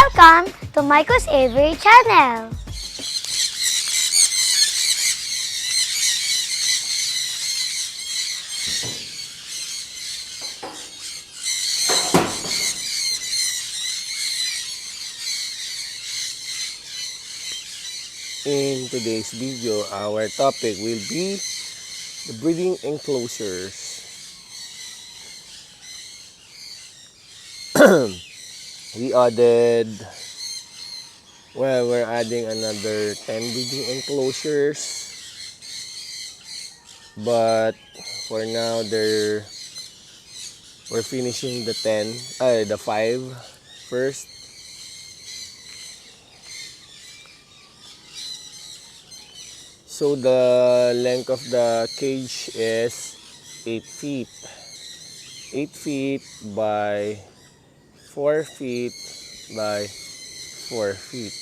Welcome to Myko's Aviary channel. In today's video, our topic will be the breeding enclosures. We're adding another 10 breeding enclosures, but for now we're finishing the 5 first. So the length of the cage is 8 feet. 8 feet by 4 feet by 4 feet.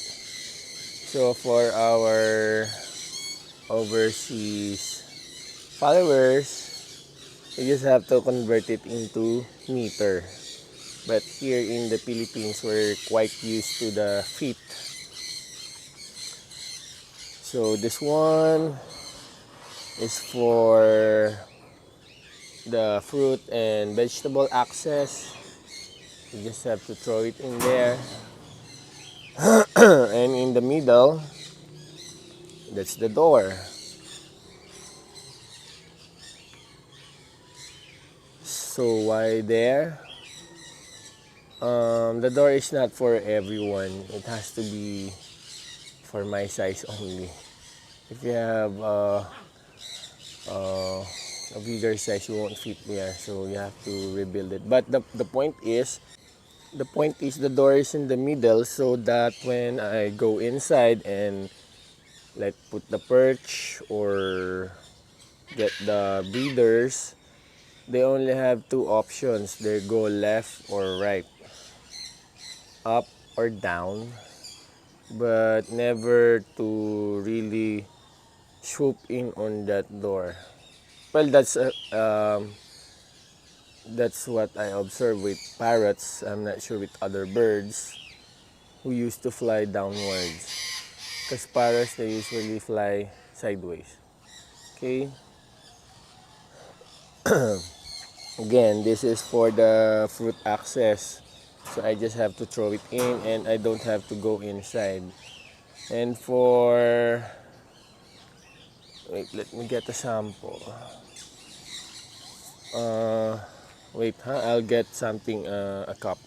So for our overseas followers, you just have to convert it into meter. But here in the Philippines, we're quite used to the feet. So this one is for the fruit and vegetable access. You just have to throw it in there. And in the middle, that's the door. So why there? The door is not for everyone. It has to be for my size only. If you have a bigger size, you won't fit there, so you have to rebuild it. But the point is the door is in the middle, so that when I go inside and like put the perch or get the breeders, they only have two options. They go left or right, up or down, but never to really swoop in on that door. Well, that's what I observe with parrots. I'm not sure with other birds who used to fly downwards. Because parrots, they usually fly sideways. Okay? Again, this is for the fruit access. So I just have to throw it in and I don't have to go inside. And for... Wait, let me get a sample. I'll get something, a cup.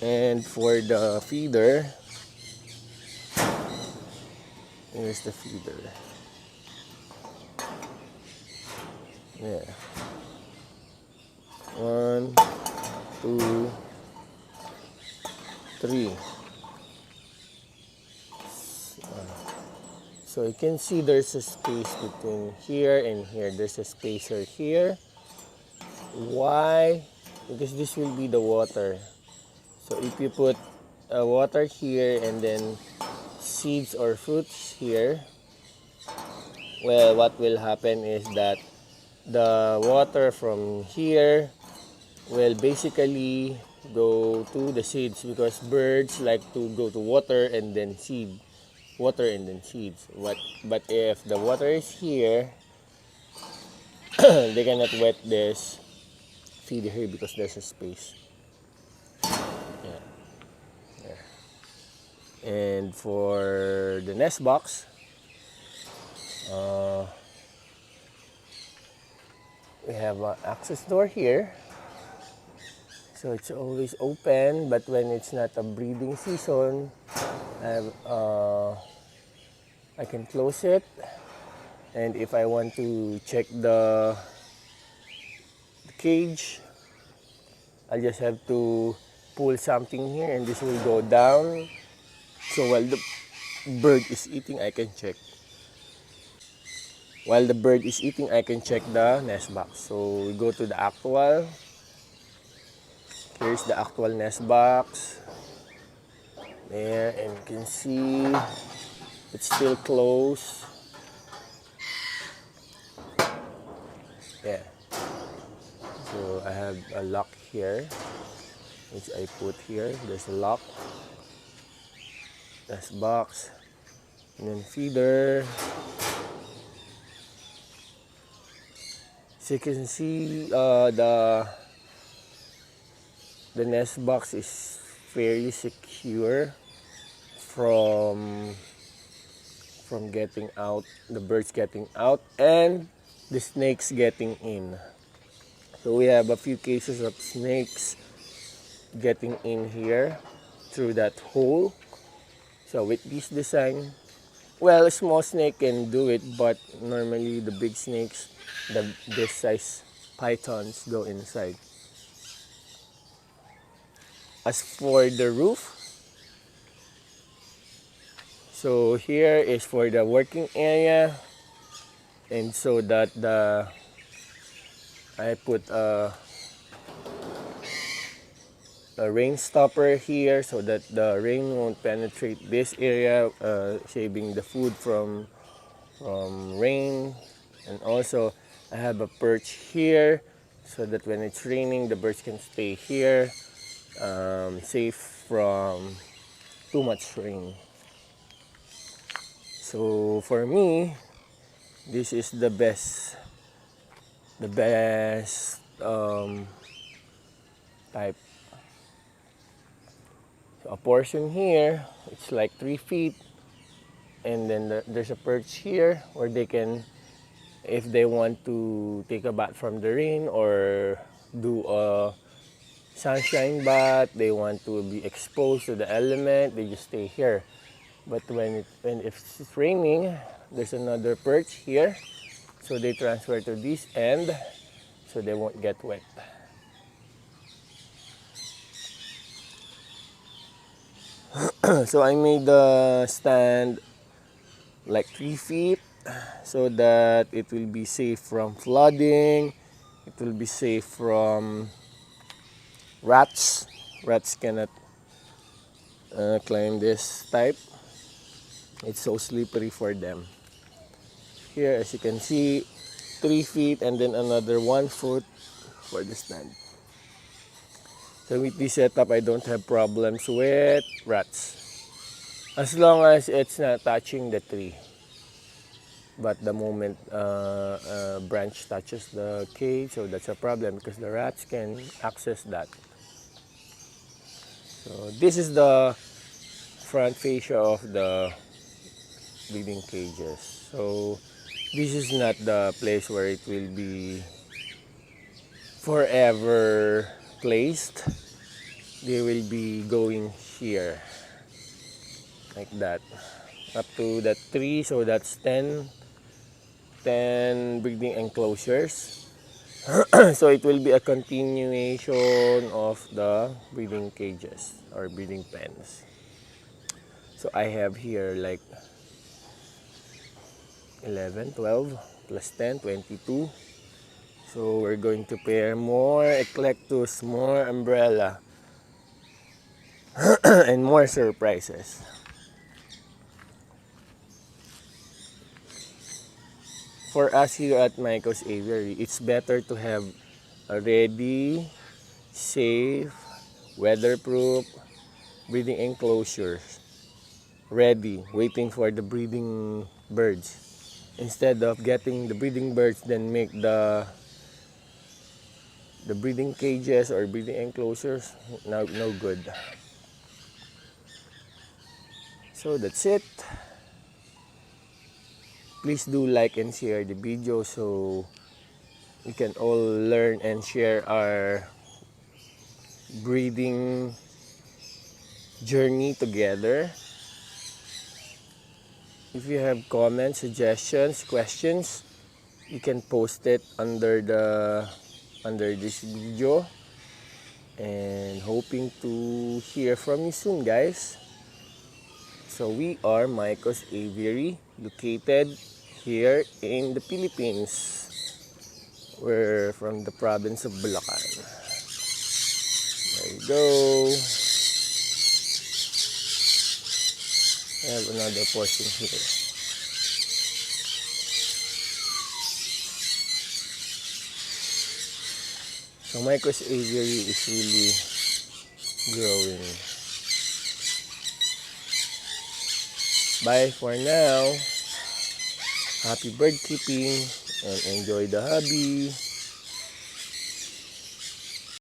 And for the feeder, here's the feeder. Yeah. 1, 2, 3. So you can see there's a space between here and here. There's a spacer here. Why? Because this will be the water. So if you put water here and then seeds or fruits here, well, what will happen is that the water from here will basically go to the seeds, because birds like to go to water and then seed. Water and then seeds. But if the water is here, they cannot wet this feeder here because there's a space. Yeah. There. And for the nest box, we have an access door here. So it's always open, but when it's not a breeding season, I can close it. And if I want to check the cage, I just have to pull something here and this will go down. So while the bird is eating, I can check. While the bird is eating, I can check the nest box. So we go to the actual. Here's the actual nest box. There, and you can see it's still closed. Yeah. So I have a lock here, which I put here. There's a lock. That's box. And then feeder. So you can see the nest box is fairly secure from getting out, the birds getting out, and the snakes getting in. So we have a few cases of snakes getting in here through that hole. So with this design, well, a small snake can do it, but normally the big snakes, this size pythons go inside. As for the roof, so here is for the working area, and so that I put a rain stopper here so that the rain won't penetrate this area, saving the food from rain. And also I have a perch here so that when it's raining the birds can stay here, safe from too much rain. So for me, this is the best type. So a portion here, it's like 3 feet, and then there's a perch here where they can, if they want to take a bath from the rain or do a sunshine bath, they want to be exposed to the element, they just stay here. But if it's raining, there's another perch here, so they transfer to this end so they won't get wet. So I made the stand like 3 feet so that it will be safe from flooding, it will be safe from rats. Rats cannot climb this type. It's so slippery for them. Here, as you can see, 3 feet and then another 1 foot for the stand. So with this setup, I don't have problems with rats, as long as it's not touching the tree. But the moment a branch touches the cage, so that's a problem because the rats can access that. So this is the front fascia of the breeding cages. So this is not the place where it will be forever placed. They will be going here like that up to that tree. So that's 10 breeding enclosures. So it will be a continuation of the breeding cages or breeding pens. So I have here like 11, 12 plus 10, 22. So we're going to pair more eclectus, more umbrella, and more surprises. For us here at Myko's Aviary, it's better to have a ready, safe, weatherproof breeding enclosures ready, waiting for the breeding birds, instead of getting the breeding birds then make the breeding cages or breeding enclosures no good. So that's it. Please do like and share the video so we can all learn and share our breeding journey together. If you have comments, suggestions, questions, you can post it under this video, and hoping to hear from you soon, guys. So we are Myko's Aviary, located here in the Philippines. We're from the province of Bulacan. There you go. I have another portion here. So Myko's Aviary is really growing. Bye for now. Happy bird keeping and enjoy the hobby.